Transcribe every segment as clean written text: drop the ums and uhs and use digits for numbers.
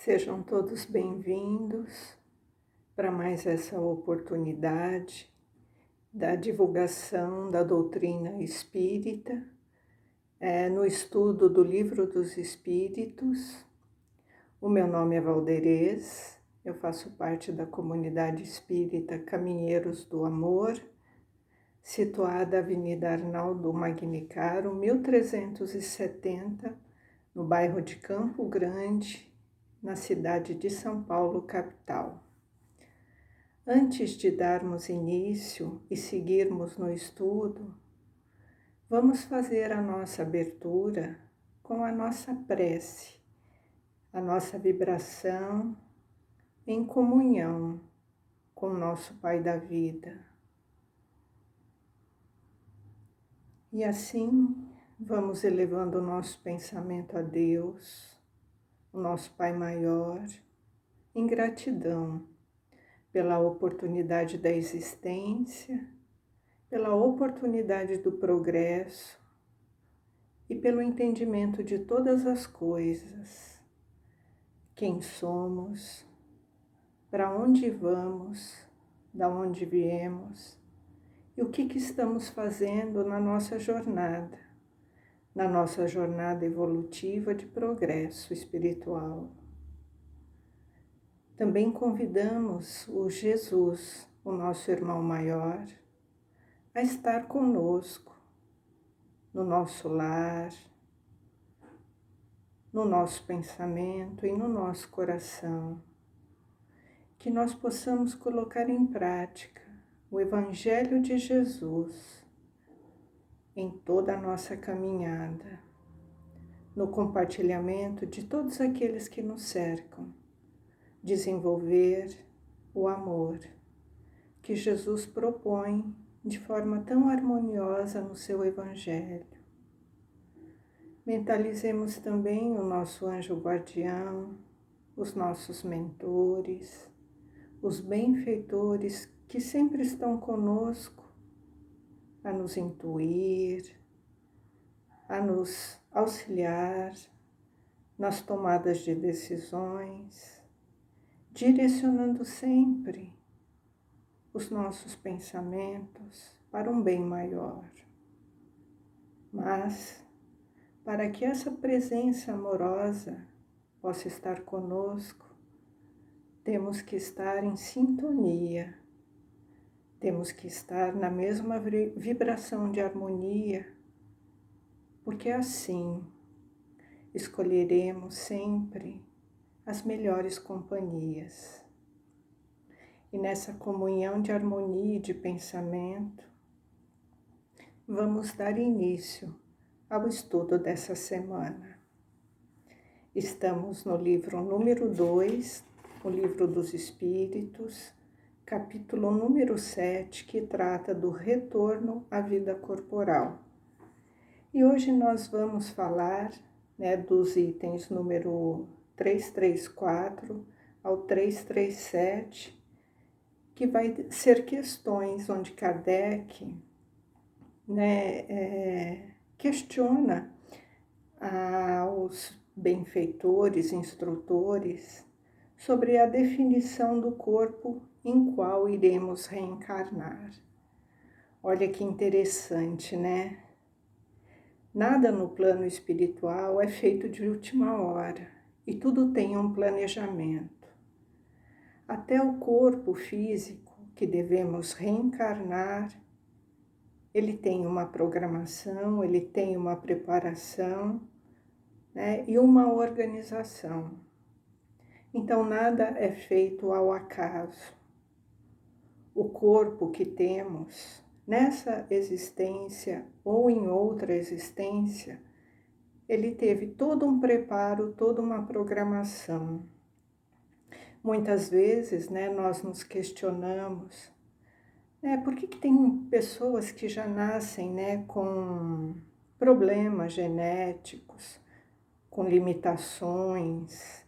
Sejam todos bem-vindos para mais essa oportunidade da divulgação da doutrina espírita, no estudo do Livro dos Espíritos. O meu nome é Valderez, eu faço parte da comunidade espírita Caminheiros do Amor, situada na Avenida Arnaldo Magnicaro, 1370, no bairro de Campo Grande, na cidade de São Paulo, capital. Antes de darmos início e seguirmos no estudo, vamos fazer a nossa abertura com a nossa prece, a nossa vibração em comunhão com o nosso Pai da vida. E assim vamos elevando o nosso pensamento a Deus, o nosso Pai maior, em gratidão pela oportunidade da existência, pela oportunidade do progresso e pelo entendimento de todas as coisas, quem somos, para onde vamos, da onde viemos e o que estamos fazendo na nossa jornada evolutiva de progresso espiritual. Também convidamos o Jesus, o nosso irmão maior, a estar conosco, no nosso lar, no nosso pensamento e no nosso coração, que nós possamos colocar em prática o Evangelho de Jesus em toda a nossa caminhada, no compartilhamento de todos aqueles que nos cercam, desenvolver o amor que Jesus propõe de forma tão harmoniosa no seu Evangelho. Mentalizemos também o nosso anjo guardião, os nossos mentores, os benfeitores que sempre estão conosco a nos intuir, a nos auxiliar nas tomadas de decisões, direcionando sempre os nossos pensamentos para um bem maior. Mas, para que essa presença amorosa possa estar conosco, temos que estar em sintonia, temos que estar na mesma vibração de harmonia, porque assim escolheremos sempre as melhores companhias. E nessa comunhão de harmonia e de pensamento, vamos dar início ao estudo dessa semana. Estamos no livro número 2, o Livro dos Espíritos, capítulo número 7, que trata do retorno à vida corporal. E hoje nós vamos falar, dos itens número 334 ao 337, que vai ser questões onde Kardec questiona aos benfeitores, instrutores, sobre a definição do corpo em qual iremos reencarnar. Olha que interessante, né? Nada no plano espiritual é feito de última hora e tudo tem um planejamento. Até o corpo físico que devemos reencarnar, ele tem uma programação, ele tem uma preparação, e uma organização. Então nada é feito ao acaso. O corpo que temos nessa existência ou em outra existência, ele teve todo um preparo, toda uma programação. Muitas vezes, nós nos questionamos, por que tem pessoas que já nascem, com problemas genéticos, com limitações,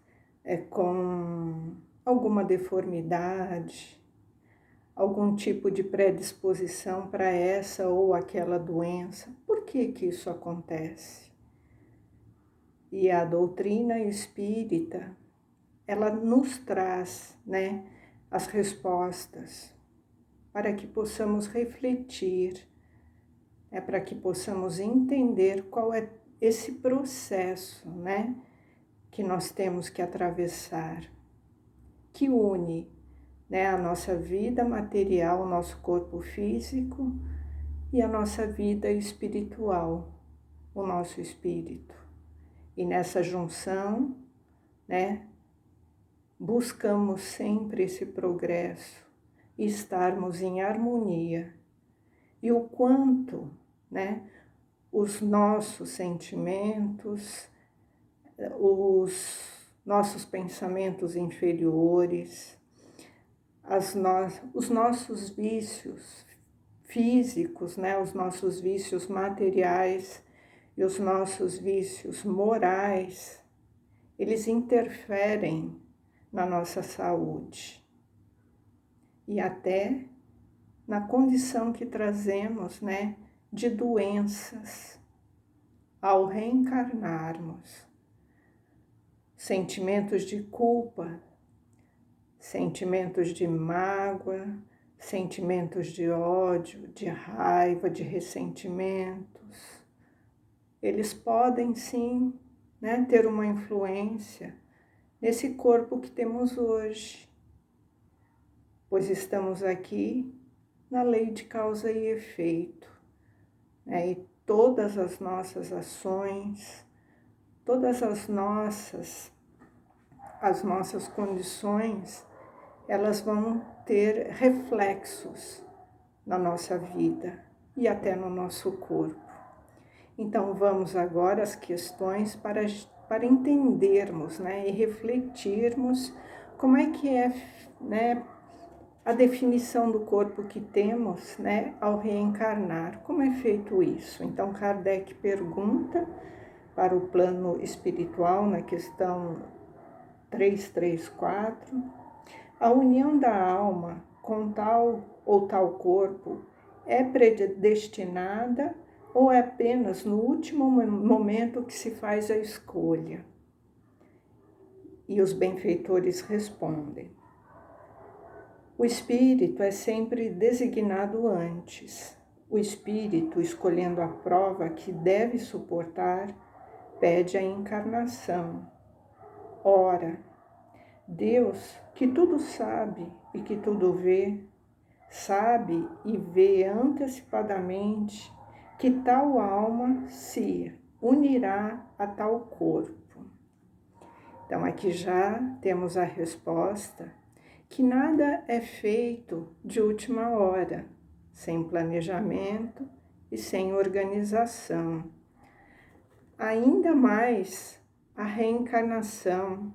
com alguma deformidade, algum tipo de predisposição para essa ou aquela doença? Por que isso acontece? E a doutrina espírita, ela nos traz, né, as respostas para que possamos refletir, para que possamos entender qual é esse processo, né, que nós temos que atravessar, que une, né, a nossa vida material, o nosso corpo físico e a nossa vida espiritual, o nosso espírito. E nessa junção, né, buscamos sempre esse progresso e estarmos em harmonia. E o quanto, né, os nossos sentimentos, os nossos pensamentos inferiores, os nossos vícios físicos, né, os nossos vícios materiais e os nossos vícios morais, eles interferem na nossa saúde e até na condição que trazemos, né, de doenças ao reencarnarmos. Sentimentos de culpa, sentimentos de mágoa, sentimentos de ódio, de raiva, de ressentimentos. Eles podem sim, né, ter uma influência nesse corpo que temos hoje, pois estamos aqui na lei de causa e efeito, né? E todas as nossas ações, todas as nossas condições, elas vão ter reflexos na nossa vida e até no nosso corpo. Então vamos agora às questões para entendermos, né, e refletirmos como é que é, né, a definição do corpo que temos, né, ao reencarnar. Como é feito isso? Então Kardec pergunta para o plano espiritual, na questão 334, a união da alma com tal ou tal corpo é predestinada ou é apenas no último momento que se faz a escolha? E os benfeitores respondem: o espírito é sempre designado antes. O espírito, escolhendo a prova que deve suportar, pede a encarnação. Ora, Deus, que tudo sabe e que tudo vê, sabe e vê antecipadamente que tal alma se unirá a tal corpo. Então, aqui já temos a resposta que nada é feito de última hora, sem planejamento e sem organização. Ainda mais a reencarnação,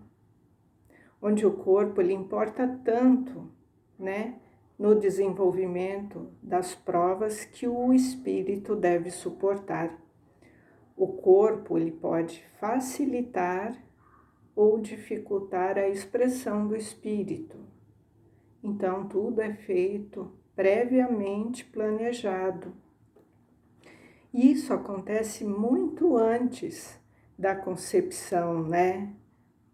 onde o corpo lhe importa tanto, né, no desenvolvimento das provas que o espírito deve suportar. O corpo ele pode facilitar ou dificultar a expressão do espírito. Então, tudo é feito previamente planejado. Isso acontece muito antes da concepção, né?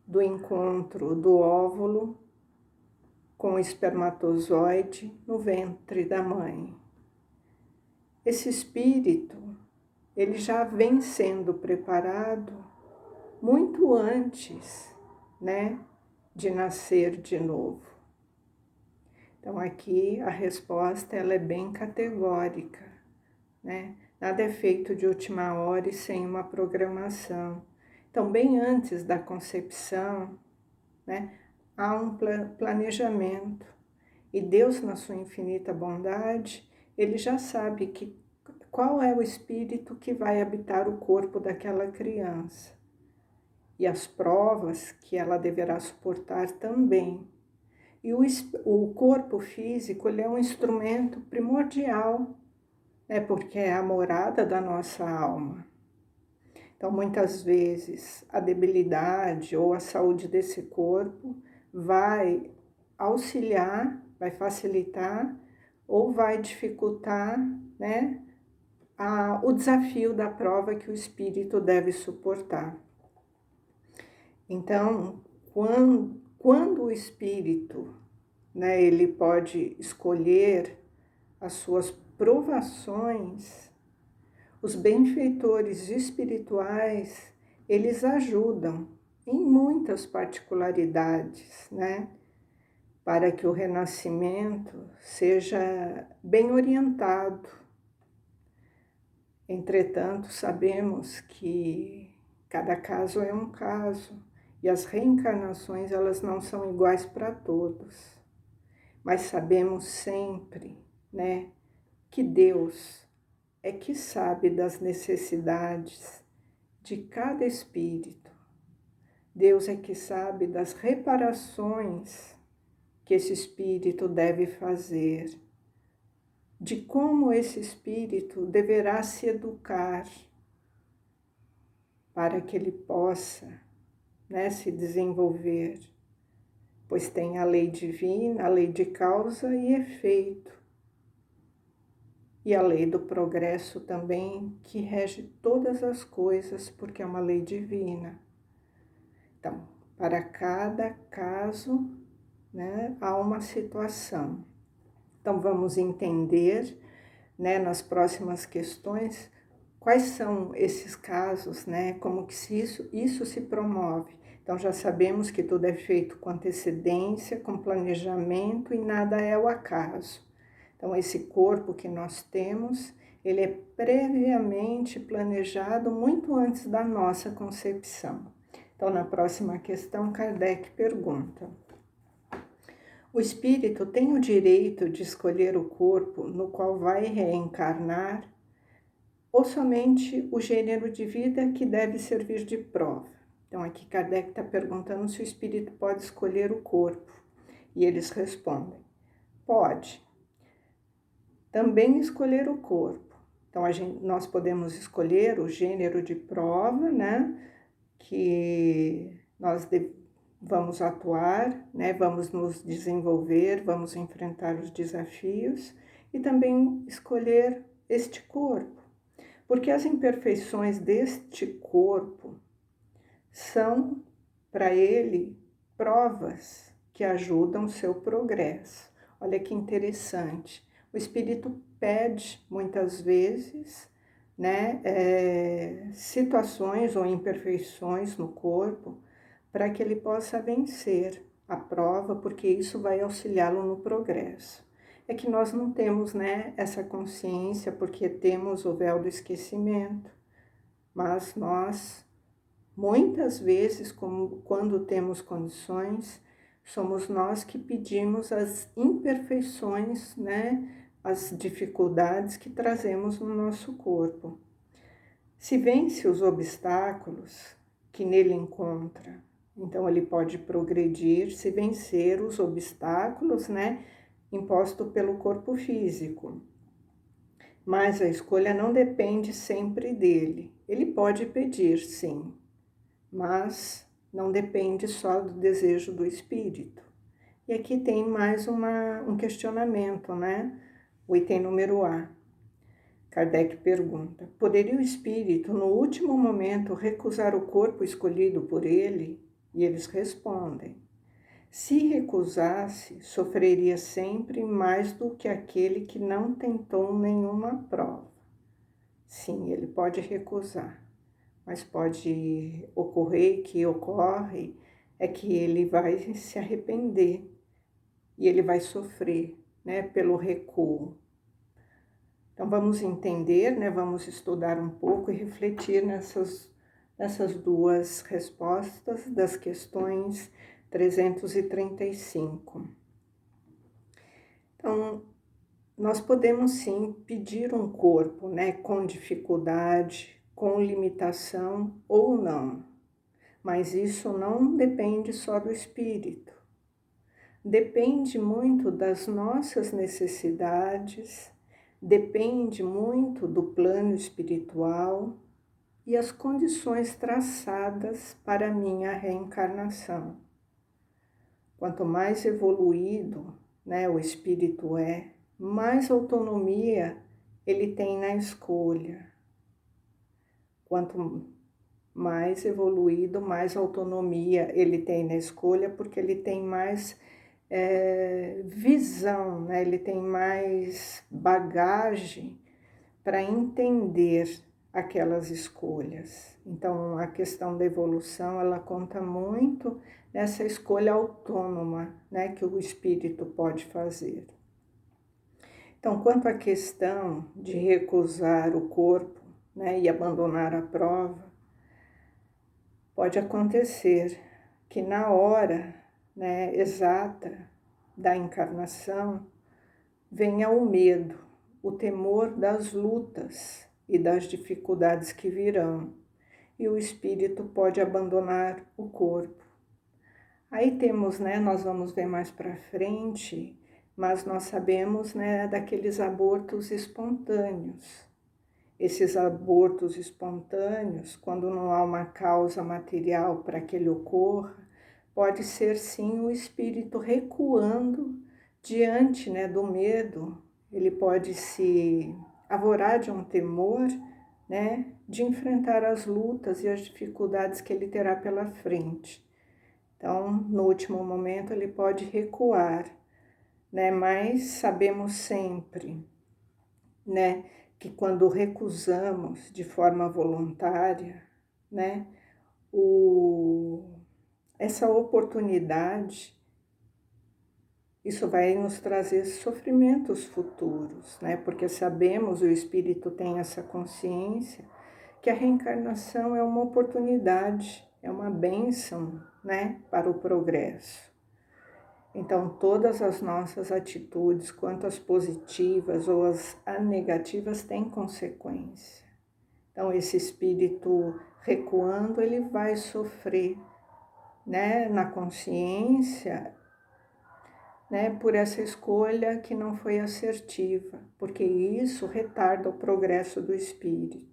Do encontro do óvulo com o espermatozoide no ventre da mãe. Esse espírito, ele já vem sendo preparado muito antes, né? De nascer de novo. Então, aqui a resposta ela é bem categórica, né? Nada é feito de última hora e sem uma programação. Então, bem antes da concepção, né, há um planejamento. E Deus, na sua infinita bondade, Ele já sabe qual é o espírito que vai habitar o corpo daquela criança. E as provas que ela deverá suportar também. E o corpo físico ele é um instrumento primordial, porque é a morada da nossa alma. Então, muitas vezes, a debilidade ou a saúde desse corpo vai auxiliar, vai facilitar ou vai dificultar, né, o desafio da prova que o espírito deve suportar. Então, quando o espírito, né, ele pode escolher as suas provações, os benfeitores espirituais, eles ajudam em muitas particularidades, né? Para que o renascimento seja bem orientado. Entretanto, sabemos que cada caso é um caso e as reencarnações elas não são iguais para todos. Mas sabemos sempre, né, que Deus é que sabe das necessidades de cada espírito. Deus é que sabe das reparações que esse espírito deve fazer, de como esse espírito deverá se educar para que ele possa, né, se desenvolver, pois tem a lei divina, a lei de causa e efeito, e a lei do progresso também, que rege todas as coisas, porque é uma lei divina. Então, para cada caso, né, há uma situação. Então, vamos entender, né, nas próximas questões, quais são esses casos, né, como que isso se promove. Então, já sabemos que tudo é feito com antecedência, com planejamento e nada é o acaso. Então, esse corpo que nós temos, ele é previamente planejado muito antes da nossa concepção. Então, na próxima questão, Kardec pergunta: o espírito tem o direito de escolher o corpo no qual vai reencarnar ou somente o gênero de vida que deve servir de prova? Então, aqui Kardec está perguntando se o espírito pode escolher o corpo. E eles respondem: pode. Também escolher o corpo. Então, nós podemos escolher o gênero de prova, né, que nós vamos atuar, né, vamos nos desenvolver, vamos enfrentar os desafios e também escolher este corpo, porque as imperfeições deste corpo são para ele provas que ajudam o seu progresso. Olha que interessante. O espírito pede muitas vezes, né, situações ou imperfeições no corpo para que ele possa vencer a prova, porque isso vai auxiliá-lo no progresso. É que nós não temos, né, essa consciência porque temos o véu do esquecimento, mas nós, muitas vezes, quando temos condições, somos nós que pedimos as imperfeições, né, as dificuldades que trazemos no nosso corpo. Se vence os obstáculos que nele encontra, então ele pode progredir se vencer os obstáculos, né, imposto pelo corpo físico. Mas a escolha não depende sempre dele. Ele pode pedir, sim, mas não depende só do desejo do espírito. E aqui tem mais um questionamento, né? O item número A. Kardec pergunta: poderia o espírito, no último momento, recusar o corpo escolhido por ele? E eles respondem: se recusasse, sofreria sempre mais do que aquele que não tentou nenhuma prova. Sim, ele pode recusar, mas pode ocorrer, que ocorre, é que ele vai se arrepender e ele vai sofrer, né, pelo recuo. Então vamos entender, né, vamos estudar um pouco e refletir nessas duas respostas das questões 335. Então, nós podemos sim pedir um corpo, né, com dificuldade, com limitação ou não, mas isso não depende só do espírito. Depende muito das nossas necessidades, depende muito do plano espiritual e as condições traçadas para a minha reencarnação. Quanto mais evoluído, né, o espírito é, mais autonomia ele tem na escolha. Quanto mais evoluído, mais autonomia ele tem na escolha, porque ele tem mais visão, né? Ele tem mais bagagem para entender aquelas escolhas. Então, a questão da evolução, ela conta muito nessa escolha autônoma, né, que o espírito pode fazer. Então, quanto à questão de recusar o corpo, né, e abandonar a prova, pode acontecer que na hora, né, exata da encarnação venha o medo, o temor das lutas e das dificuldades que virão, e o espírito pode abandonar o corpo. Aí temos, né, nós vamos ver mais para frente, mas nós sabemos, né, daqueles abortos espontâneos. Esses abortos espontâneos, quando não há uma causa material para que ele ocorra, pode ser sim o espírito recuando diante, né, do medo. Ele pode se avorar de um temor, né, de enfrentar as lutas e as dificuldades que ele terá pela frente. Então, no último momento, ele pode recuar, né, mas sabemos sempre, né, que quando recusamos de forma voluntária, né, essa oportunidade, isso vai nos trazer sofrimentos futuros, né, porque sabemos, o espírito tem essa consciência, que a reencarnação é uma oportunidade, é uma bênção, né, para o progresso. Então, todas as nossas atitudes, quanto as positivas ou as negativas, têm consequência. Então, esse espírito recuando, ele vai sofrer, né, na consciência, né, por essa escolha que não foi assertiva, porque isso retarda o progresso do espírito.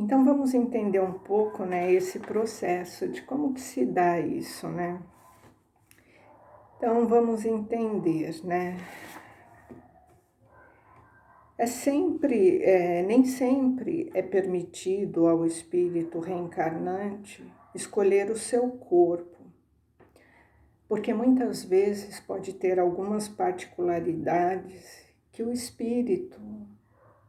Então, vamos entender um pouco, né, esse processo de como que se dá isso, né? Então, vamos entender, né? Nem sempre é permitido ao espírito reencarnante escolher o seu corpo, porque muitas vezes pode ter algumas particularidades que o espírito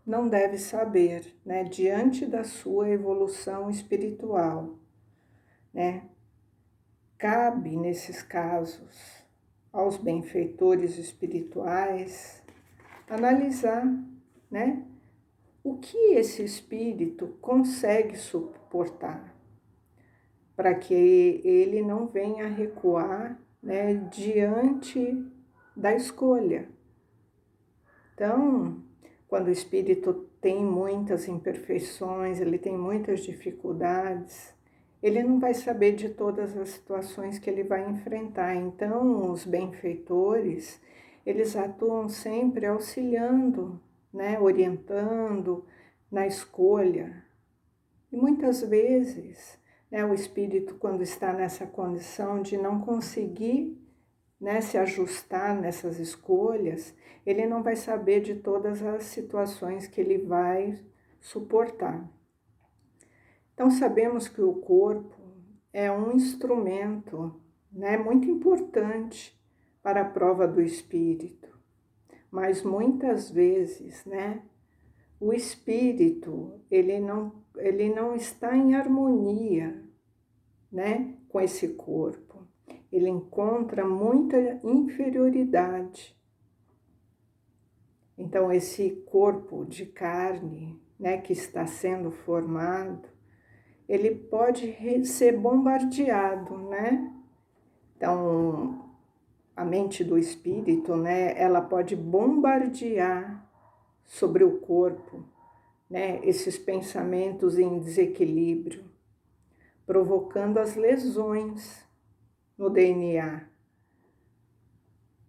não deve saber, né, diante da sua evolução espiritual, né? Cabe, nesses casos, aos benfeitores espirituais analisar, né, o que esse espírito consegue suportar, para que ele não venha a recuar, né, diante da escolha. Então, quando o espírito tem muitas imperfeições, ele tem muitas dificuldades, ele não vai saber de todas as situações que ele vai enfrentar. Então, os benfeitores, eles atuam sempre auxiliando, né, orientando na escolha. E muitas vezes, né, o espírito, quando está nessa condição de não conseguir, né, se ajustar nessas escolhas, ele não vai saber de todas as situações que ele vai suportar. Então, sabemos que o corpo é um instrumento, né, muito importante para a prova do espírito, mas muitas vezes, né, o espírito ele não está em harmonia, né, com esse corpo. Ele encontra muita inferioridade. Então, esse corpo de carne, né, que está sendo formado, ele pode ser bombardeado, né? Então, a mente do espírito, né, ela pode bombardear sobre o corpo, né, esses pensamentos em desequilíbrio, provocando as lesões no DNA,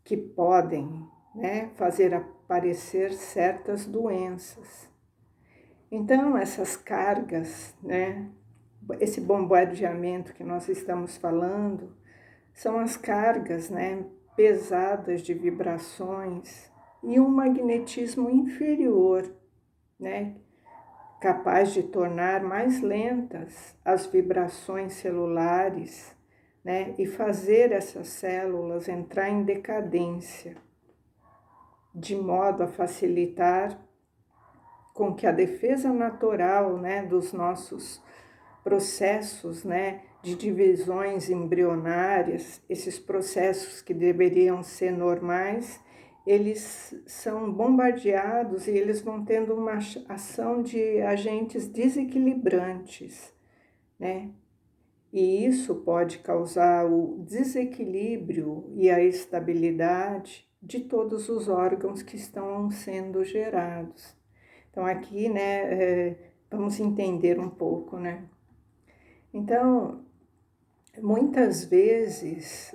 que podem, né, fazer aparecer certas doenças. Então, essas cargas, né, esse bombardeamento que nós estamos falando, são as cargas, né, pesadas de vibrações e um magnetismo inferior, né, capaz de tornar mais lentas as vibrações celulares, né, e fazer essas células entrar em decadência, de modo a facilitar com que a defesa natural, né, dos nossos processos, né, de divisões embrionárias, esses processos que deveriam ser normais, eles são bombardeados e eles vão tendo uma ação de agentes desequilibrantes, né? E isso pode causar o desequilíbrio e a estabilidade de todos os órgãos que estão sendo gerados. Então aqui, né, vamos entender um pouco, né? Então, muitas vezes,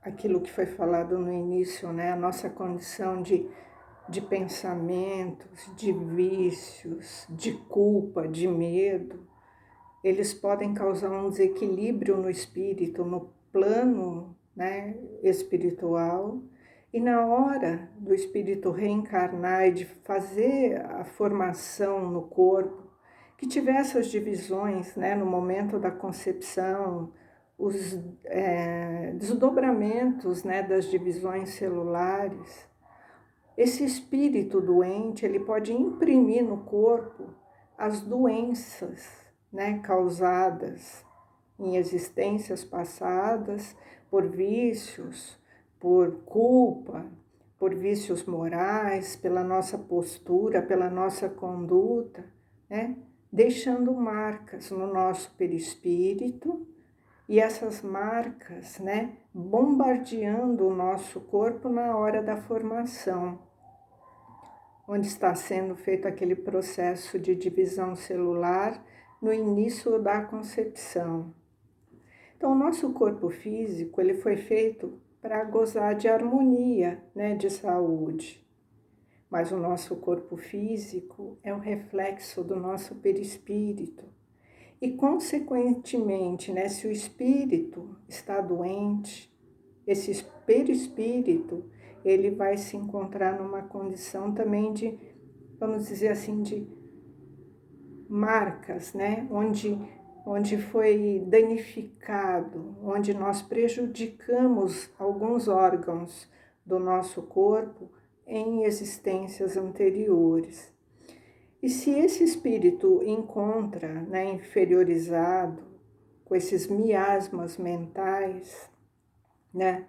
aquilo que foi falado no início, né, a nossa condição de pensamentos, de vícios, de culpa, de medo, eles podem causar um desequilíbrio no espírito, no plano, né, espiritual, e na hora do espírito reencarnar e de fazer a formação no corpo, que tiver essas divisões, né, no momento da concepção, os desdobramentos, né, das divisões celulares, esse espírito doente, ele pode imprimir no corpo as doenças, né, causadas em existências passadas por vícios, por culpa, por vícios morais, pela nossa postura, pela nossa conduta, né, deixando marcas no nosso perispírito e essas marcas, né, bombardeando o nosso corpo na hora da formação, onde está sendo feito aquele processo de divisão celular no início da concepção. Então, o nosso corpo físico, ele foi feito para gozar de harmonia, né, de saúde. Mas o nosso corpo físico é o reflexo do nosso perispírito. E, consequentemente, né, se o espírito está doente, esse perispírito, ele vai se encontrar numa condição também de, vamos dizer assim, de marcas, né? Onde foi danificado, onde nós prejudicamos alguns órgãos do nosso corpo em existências anteriores. E se esse espírito encontra, né, inferiorizado, com esses miasmas mentais, né,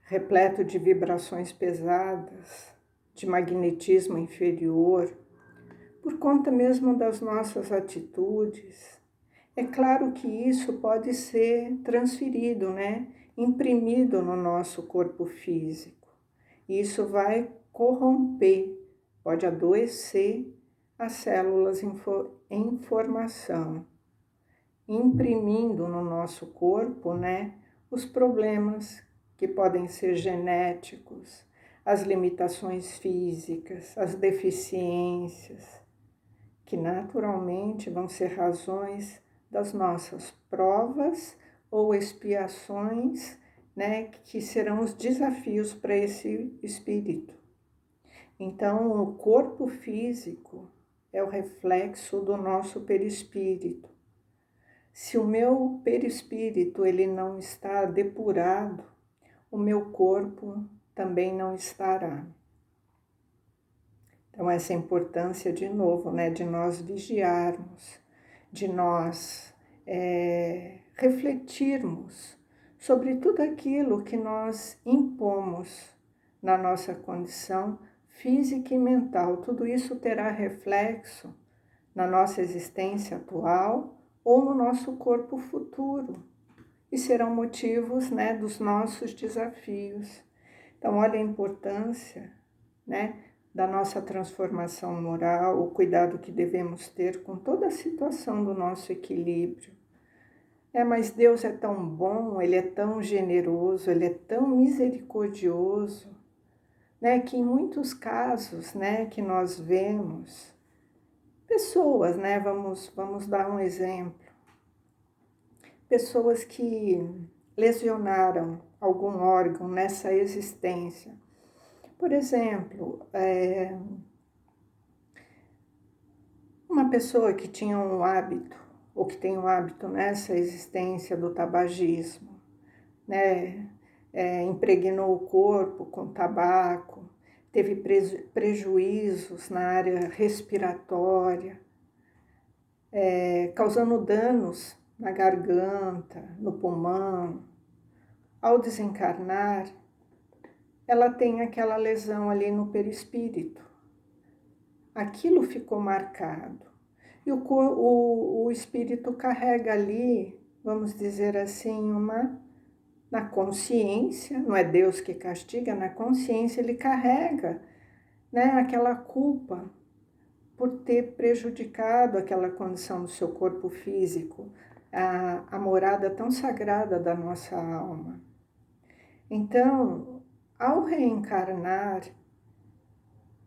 repleto de vibrações pesadas, de magnetismo inferior, por conta mesmo das nossas atitudes, é claro que isso pode ser transferido, né? Imprimido no nosso corpo físico. Isso vai corromper, pode adoecer as células em formação, imprimindo no nosso corpo, né, os problemas que podem ser genéticos, as limitações físicas, as deficiências, que naturalmente vão ser razões das nossas provas ou expiações, né, que serão os desafios para esse espírito. Então, o corpo físico é o reflexo do nosso perispírito. Se o meu perispírito ele não está depurado, o meu corpo também não estará. Então, essa importância, de novo, né, de nós vigiarmos, de nós refletirmos sobre tudo aquilo que nós impomos na nossa condição física e mental. Tudo isso terá reflexo na nossa existência atual ou no nosso corpo futuro e serão motivos, né, dos nossos desafios. Então, olha a importância, né, da nossa transformação moral, o cuidado que devemos ter com toda a situação do nosso equilíbrio. Mas Deus é tão bom, Ele é tão generoso, Ele é tão misericordioso, né, que em muitos casos, né, que nós vemos pessoas, né, vamos dar um exemplo, pessoas que lesionaram algum órgão nessa existência. Por exemplo, uma pessoa que tinha um hábito, ou que tem um hábito nessa existência do tabagismo, né? Impregnou o corpo com tabaco, teve prejuízos na área respiratória, causando danos na garganta, no pulmão. Ao desencarnar, ela tem aquela lesão ali no perispírito. Aquilo ficou marcado. E o espírito carrega ali, vamos dizer assim, na consciência, não é Deus que castiga, na consciência ele carrega, né, aquela culpa por ter prejudicado aquela condição do seu corpo físico, a morada tão sagrada da nossa alma. Então, ao reencarnar,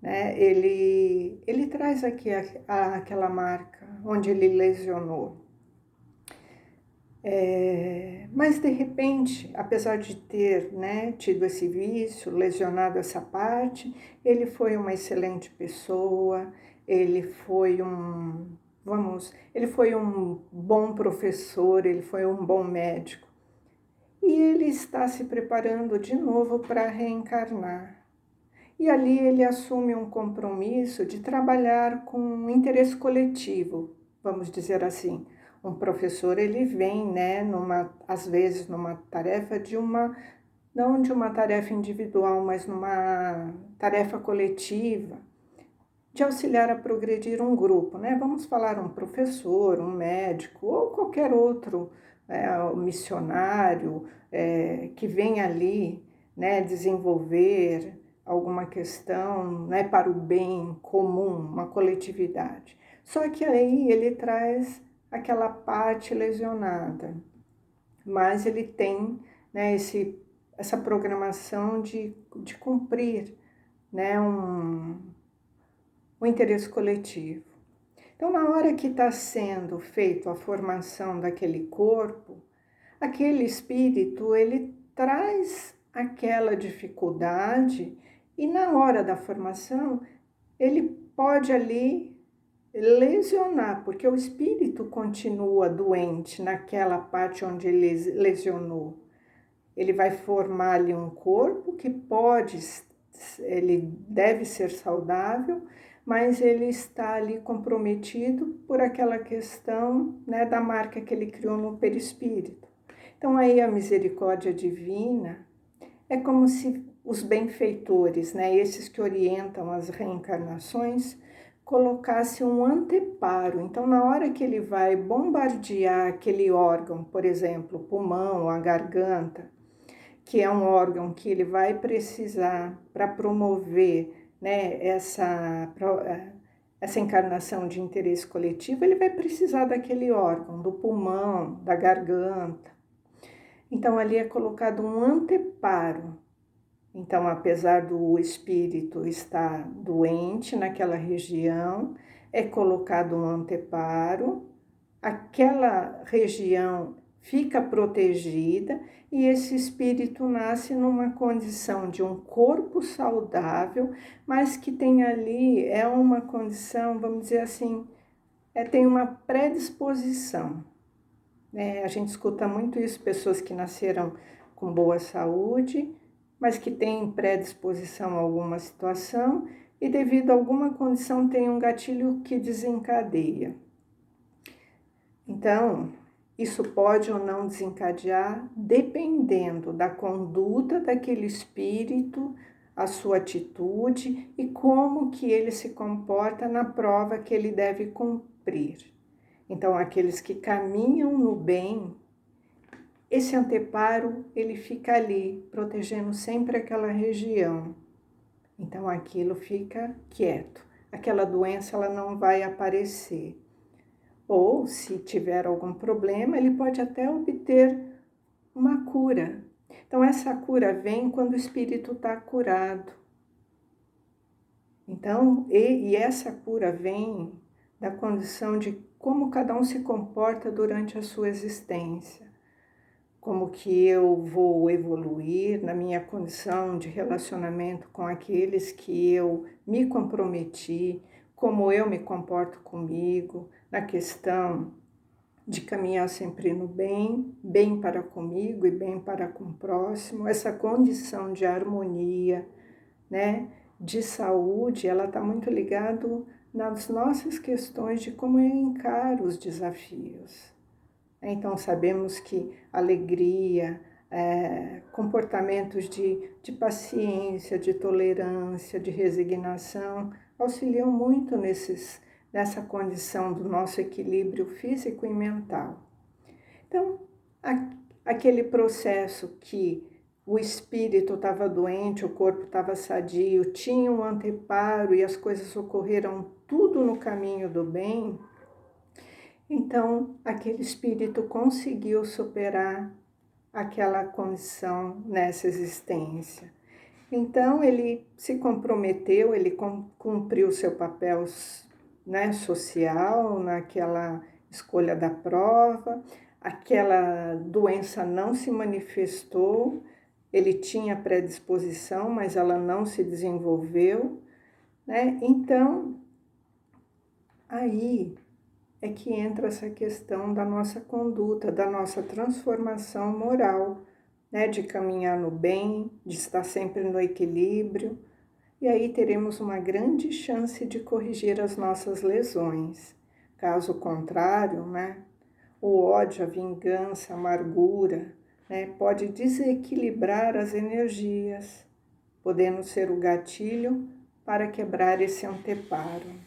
né, ele traz aqui aquela marca onde ele lesionou. Mas de repente, apesar de ter, né, tido esse vício, lesionado essa parte, ele foi uma excelente pessoa, ele foi ele foi um bom professor, ele foi um bom médico. E ele está se preparando de novo para reencarnar. E ali ele assume um compromisso de trabalhar com interesse coletivo, vamos dizer assim. Um professor, ele vem, né, às vezes numa tarefa não de uma tarefa individual, mas numa tarefa coletiva, de auxiliar a progredir um grupo, né? Vamos falar um professor, um médico ou qualquer outro missionário que vem ali, né, desenvolver alguma questão, né, para o bem comum, uma coletividade. Só que aí ele traz aquela parte lesionada, mas ele tem, né, essa programação de cumprir, né, um interesse coletivo. Então, na hora que está sendo feita a formação daquele corpo, aquele espírito, ele traz aquela dificuldade e na hora da formação, ele pode ali lesionar, porque o espírito continua doente naquela parte onde ele lesionou. Ele vai formar ali um corpo que ele deve ser saudável, mas ele está ali comprometido por aquela questão, né, da marca que ele criou no perispírito. Então aí a misericórdia divina é como se os benfeitores, né, esses que orientam as reencarnações, colocassem um anteparo. Então, na hora que ele vai bombardear aquele órgão, por exemplo, o pulmão, a garganta, que é um órgão que ele vai precisar para promover, né, essa encarnação de interesse coletivo, ele vai precisar daquele órgão, do pulmão, da garganta. Então, ali é colocado um anteparo. Então, apesar do espírito estar doente naquela região, é colocado um anteparo, aquela região fica protegida e esse espírito nasce numa condição de um corpo saudável, mas que tem ali, uma condição, vamos dizer assim, tem uma predisposição. A gente escuta muito isso, pessoas que nasceram com boa saúde, mas que têm predisposição a alguma situação e devido a alguma condição tem um gatilho que desencadeia. Então, isso pode ou não desencadear dependendo da conduta daquele espírito, a sua atitude e como que ele se comporta na prova que ele deve cumprir. Então, aqueles que caminham no bem, esse anteparo, ele fica ali, protegendo sempre aquela região. Então, aquilo fica quieto. Aquela doença, ela não vai aparecer. Ou, se tiver algum problema, ele pode até obter uma cura. Então, essa cura vem quando o espírito está curado. Então, e essa cura vem da condição de como cada um se comporta durante a sua existência. Como que eu vou evoluir na minha condição de relacionamento com aqueles que eu me comprometi, como eu me comporto comigo, na questão de caminhar sempre no bem, bem para comigo e bem para com o próximo, essa condição de harmonia, né, de saúde, ela está muito ligada nas nossas questões de como eu encaro os desafios. Então, sabemos que alegria, comportamentos de paciência, de tolerância, de resignação, auxiliam muito nessa condição do nosso equilíbrio físico e mental. Então, aquele processo que o espírito estava doente, o corpo estava sadio, tinha um anteparo e as coisas ocorreram tudo no caminho do bem, então aquele espírito conseguiu superar aquela condição nessa existência. Então ele se comprometeu, ele cumpriu seu papel, né, social naquela escolha da prova, aquela doença não se manifestou, ele tinha predisposição, mas ela não se desenvolveu, né? Então, aí é que entra essa questão da nossa conduta, da nossa transformação moral, né? De caminhar no bem, de estar sempre no equilíbrio, e aí teremos uma grande chance de corrigir as nossas lesões. Caso contrário, né? O ódio, a vingança, a amargura, né, pode desequilibrar as energias, podendo ser o gatilho para quebrar esse anteparo.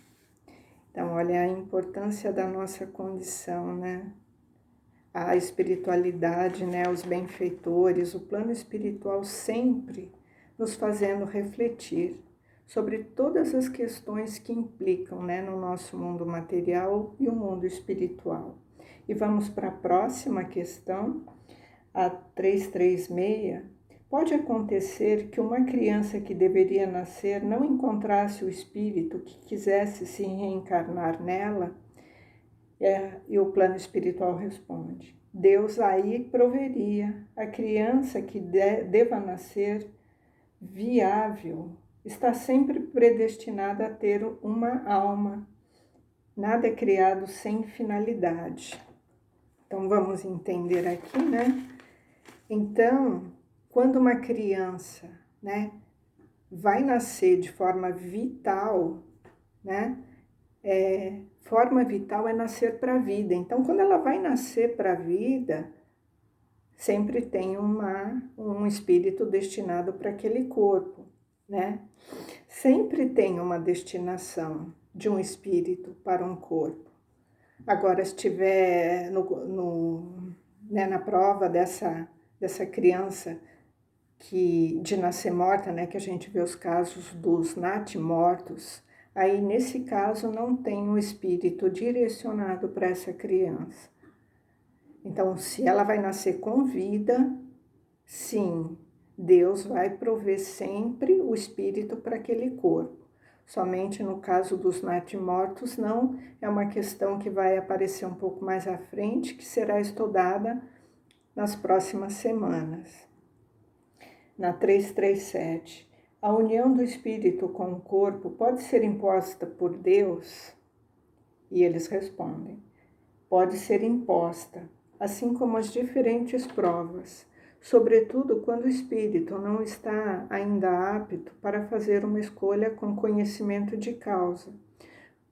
Então, olha a importância da nossa condição, né? A espiritualidade, né, os benfeitores, o plano espiritual sempre nos fazendo refletir sobre todas as questões que implicam, né, no nosso mundo material e o mundo espiritual. E vamos para a próxima questão, a 336. Pode acontecer que uma criança que deveria nascer não encontrasse o espírito que quisesse se reencarnar nela? E o plano espiritual responde: Deus aí proveria a criança que deva nascer viável, está sempre predestinada a ter uma alma. Nada é criado sem finalidade. Então, vamos entender aqui, né? Então, quando uma criança, né, vai nascer de forma vital, né? Forma vital é nascer para a vida. Então, quando ela vai nascer para a vida, sempre tem um espírito destinado para aquele corpo, né? Sempre tem uma destinação de um espírito para um corpo. Agora, se estiver né, na prova dessa criança de nascer morta, né, que a gente vê os casos dos natimortos, aí nesse caso não tem um espírito direcionado para essa criança. Então, se ela vai nascer com vida, sim, Deus vai prover sempre o espírito para aquele corpo. Somente no caso dos natimortos, não, é uma questão que vai aparecer um pouco mais à frente, que será estudada nas próximas semanas. Na 337, a união do espírito com o corpo pode ser imposta por Deus? E eles respondem: pode ser imposta, assim como as diferentes provas, sobretudo quando o espírito não está ainda apto para fazer uma escolha com conhecimento de causa.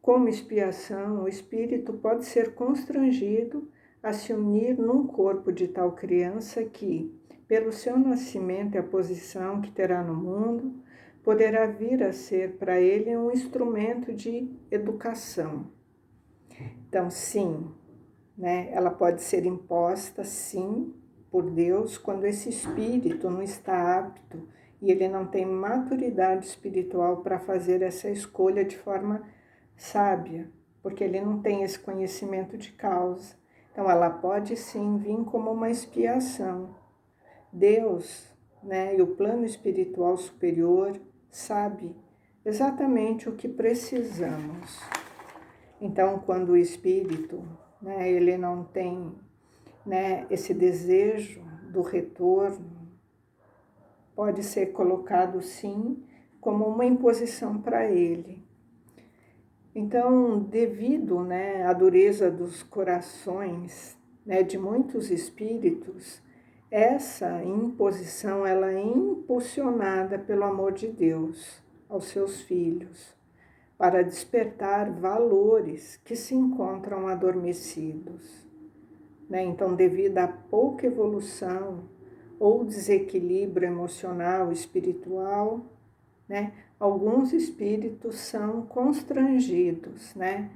Como expiação, o espírito pode ser constrangido a se unir num corpo de tal criança que, pelo seu nascimento e a posição que terá no mundo, poderá vir a ser para ele um instrumento de educação. Então, sim, né, ela pode ser imposta, sim, por Deus, quando esse espírito não está apto e ele não tem maturidade espiritual para fazer essa escolha de forma sábia, porque ele não tem esse conhecimento de causa. Então, ela pode sim vir como uma expiação. Deus, né, e o plano espiritual superior sabe exatamente o que precisamos. Então, quando o espírito, né, ele não tem, né, esse desejo do retorno, pode ser colocado sim como uma imposição para ele. Então, devido, né, à dureza dos corações, né, de muitos espíritos, essa imposição ela é impulsionada pelo amor de Deus aos seus filhos, para despertar valores que se encontram adormecidos, né? Então, devido à pouca evolução ou desequilíbrio emocional, espiritual, né? Alguns espíritos são constrangidos, né,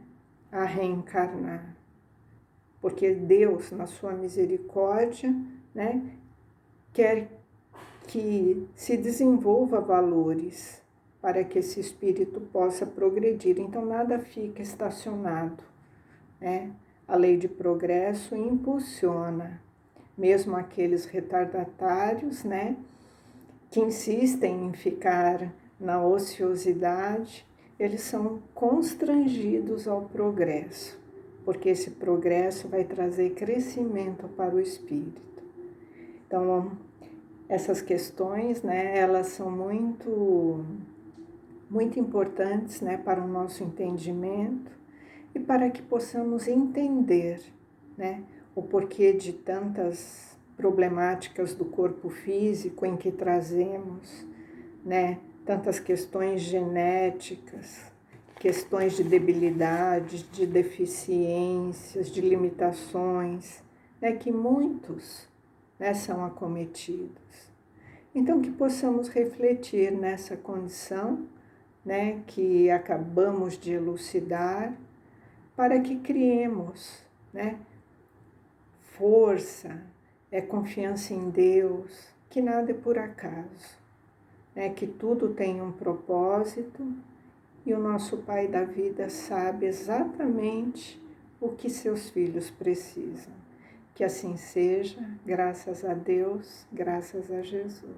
a reencarnar, porque Deus, na sua misericórdia, né, quer que se desenvolva valores para que esse espírito possa progredir. Então, nada fica estacionado, né? A lei de progresso impulsiona, mesmo aqueles retardatários, né, que insistem em ficar na ociosidade, eles são constrangidos ao progresso, porque esse progresso vai trazer crescimento para o espírito. Então, essas questões, né, elas são muito importantes, né, para o nosso entendimento e para que possamos entender, né, o porquê de tantas problemáticas do corpo físico em que trazemos, né, tantas questões genéticas, questões de debilidades, de deficiências, de limitações, né, que muitos, né, são acometidos. Então, que possamos refletir nessa condição, né, que acabamos de elucidar, para que criemos, né, força, confiança em Deus, que nada é por acaso, né, que tudo tem um propósito e o nosso Pai da vida sabe exatamente o que seus filhos precisam. Que assim seja, graças a Deus, graças a Jesus.